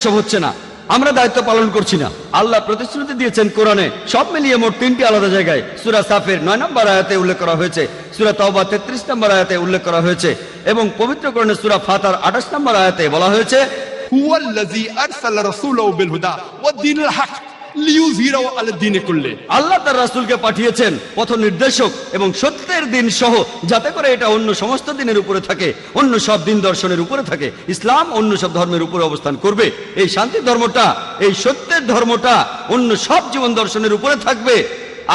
সব হচ্ছে না, আমরা দায়িত্ব পালন করছি না। আল্লাহ প্রতিশ্রুতি দিয়েছেন কোরআনে, সব মিলিয়ে মোট 3টি আলাদা জায়গায়। সূরা সাফের 9 নম্বর আয়াতে উল্লেখ করা হয়েছে, সূরা তাওবা 33 নম্বর আয়াতে উল্লেখ করা হয়েছে, এবং পবিত্র কোরআনে সূরা ফাতার 28 নম্বর আয়াতে বলা হয়েছে, হুয়াল্লাযী আরসালা রাসূলাহু বিল হুদা ওয়াদ দীনিল হক লিইয়ুযহিরাহু আলাদ দীনি কুল্লি। আল্লাহ তার রাসূলকে পাঠিয়েছেন পথ নির্দেশক এবং সত্যের দিন সহ, যাতে করে এটা অন্য সমস্ত দিনের উপরে থাকে, অন্য সব দিন দর্শনের উপরে থাকে। ইসলাম অন্য সব ধর্মের উপরে অবস্থান করবে। এই শান্তির ধর্মটা, এই সত্যের ধর্মটা অন্য সব জীবন দর্শনের উপরে থাকবে।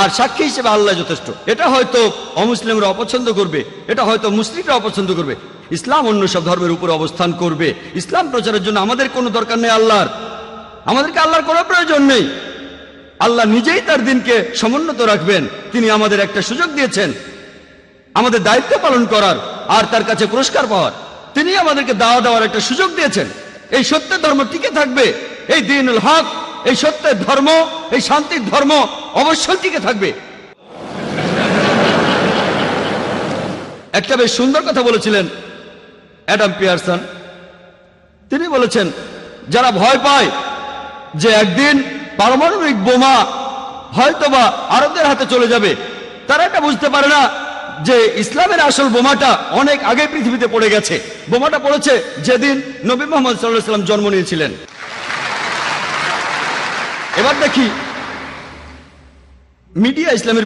আর সাক্ষী হিসেবে আল্লাহ যথেষ্ট। এটা হয়তো অমুসলিমরা অপছন্দ করবে, এটা হয়তো মুসলিমরা অপছন্দ করবে, ইসলাম অন্য সব ধর্মের উপরে অবস্থান করবে। ইসলাম প্রচারের জন্য আমাদের কোনো দরকার নেই আল্লাহর, আমাদেরকে আল্লাহর কোনো প্রয়োজন নেই। আল্লাহ নিজেই তার দিনকে সমুন্নত রাখবেন। তিনি আমাদের একটা সুযোগ দিয়েছেন আমাদের দায়িত্ব পালন করার আর তার কাছে পুরস্কার পাওয়ার। তিনি আমাদেরকে দাওয়া দেওয়ার একটা সুযোগ দিয়েছেন। এই সত্যের ধর্ম টিকে থাকবে, এই দ্বীনুল হক, এই সত্যের ধর্ম, এই শান্তির ধর্ম অবশ্যই টিকে থাকবে। একটা বেশ সুন্দর কথা বলেছিলেন অ্যাডাম পিয়ারসন। তিনি বলেছেন, যারা ভয় পায় যে একদিন পারমাণবিক বোমা হয়তোবা আরবদের হাতে চলে যাবে, তারা এটা বুঝতে পারে না যে ইসলামের আসল বোমাটা অনেক আগে পৃথিবীতে পড়ে গেছে। বোমাটা পড়েছে যেদিন নবী মুহাম্মদ সাল্লাল্লাহু আলাইহি ওয়াসাল্লাম জন্ম নিয়েছিলেন। এবার দেখি মিডিয়া ইসলামের